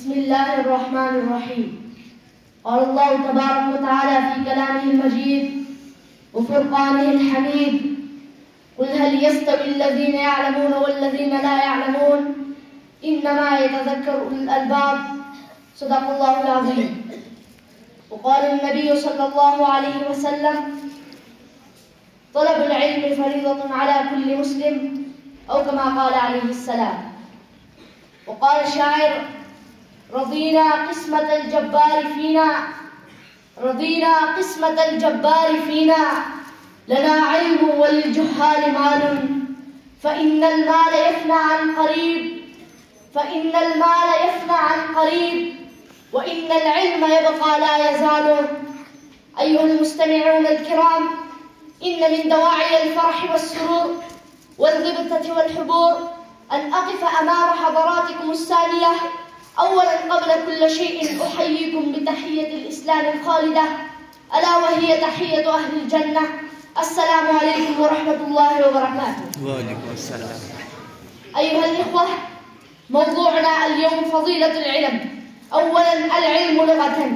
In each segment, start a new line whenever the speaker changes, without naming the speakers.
بسم الله الرحمن الرحيم. قال الله تبارك وتعالى في كلامه المجيد وفرقانه الحميد: قل هل يستوي الذين يعلمون والذين لا يعلمون إنما يتذكر أولو الألباب. صدق الله العظيم. وقال النبي صلى الله عليه وسلم: طلب العلم فريضة على كل مسلم، أو كما قال عليه السلام. وقال الشاعر: رضينا قسمة الجبار فينا لنا علم وللجهال مال، فإن المال يفنى عن قريب وإن العلم يبقى لا يزال. أيها المستمعون الكرام، إن من دواعي الفرح والسرور والغبطة والحبور أن أقف أمام حضراتكم السامية. أولا قبل كل شيء أحييكم بتحية الإسلام الخالدة، ألا وهي تحية أهل الجنة: السلام عليكم ورحمة الله وبركاته.
وعليكم السلام.
أيها الإخوة، موضوعنا اليوم فضيلة العلم. أولا العلم لغة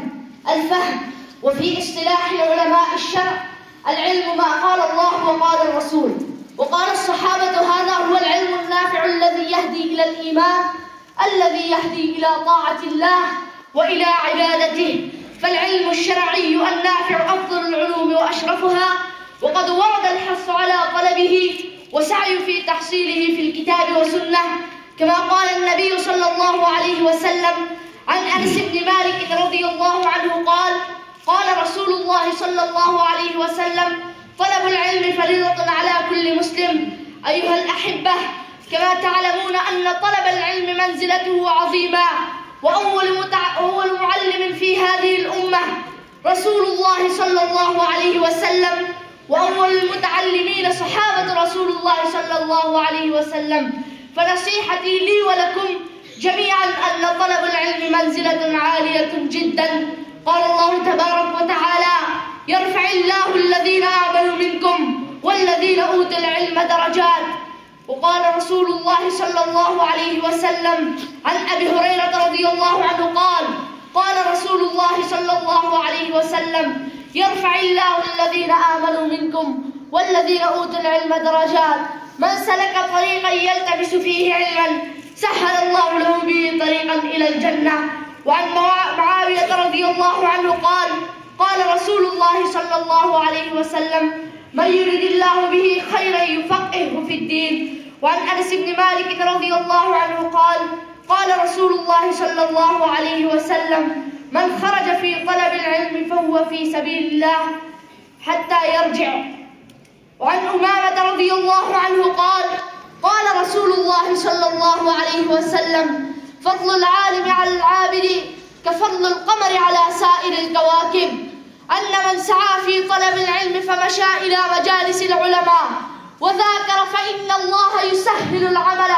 الفهم، وفي اصطلاح علماء الشرع العلم ما قال الله وقال الرسول وقال الصحابة: هذا هو العلم النافع الذي يهدي إلى الإيمان، الذي يهدي إلى طاعة الله وإلى عبادته. فالعلم الشرعي النافع أفضل العلوم وأشرفها، وقد ورد الحث على طلبه وسعي في تحصيله في الكتاب والسنة، كما قال النبي صلى الله عليه وسلم عن أنس بن مالك رضي الله عنه قال: قال رسول الله صلى الله عليه وسلم: طلب العلم فريضة على كل مسلم. أيها الأحبة، كما تعلمون أن طلب العلم منزلته عظيمة، وأول معلم في هذه الأمة رسول الله صلى الله عليه وسلم، وأول المتعلمين صحابة رسول الله صلى الله عليه وسلم. فنصيحتي لي ولكم جميعا أن طلب العلم منزلة عالية جدا. قال الله تبارك وتعالى: يرفع الله الذين آمنوا منكم والذين أوتوا العلم درجات. وقال رسول الله صلى الله عليه وسلم عن أبي هريرة رضي الله عنه قال: قال رسول الله صلى الله عليه وسلم: يرفع الله الذين آمنوا منكم والذين أوتوا العلم درجات. من سلك طريقا يلتمس فيه علما سهل الله له به طريقا إلى الجنة. وعن معاوية رضي الله عنه قال: قال رسول الله صلى الله عليه وسلم: من يرد الله به خيرا يفقهه في الدين. وعن أنس بن مالك رضي الله عنه قال: قال رسول الله صلى الله عليه وسلم: من خرج في طلب العلم فهو في سبيل الله حتى يرجع. وعن أمامة رضي الله عنه قال: قال رسول الله صلى الله عليه وسلم: فضل العالم على العابد كفضل القمر على سائر الكواكب. أن من سعى في طلب العلم فمشى إلى مجالس العلماء وذاكر فإن الله يسهل العمل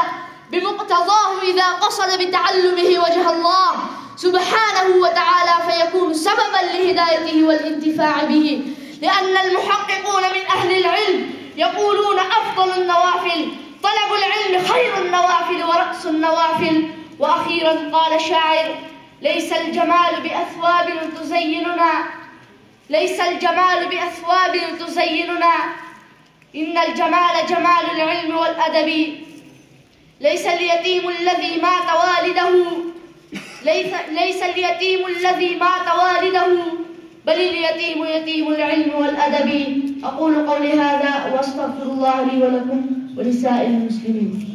بمقتضاه إذا قصد بتعلمه وجه الله سبحانه وتعالى، فيكون سببا لهدايته والانتفاع به. لأن المحققون من أهل العلم يقولون: أفضل النوافل طلب العلم، خير النوافل ورأس النوافل. وأخيرا قال الشاعر: ليس الجمال بأثواب تزيننا، إن الجمال جمال العلم والأدب. ليس اليتيم الذي مات والده بل اليتيم يتيم العلم والأدب. أقول قولي هذا وأستغفر الله لي ولكم ولسائر المسلمين.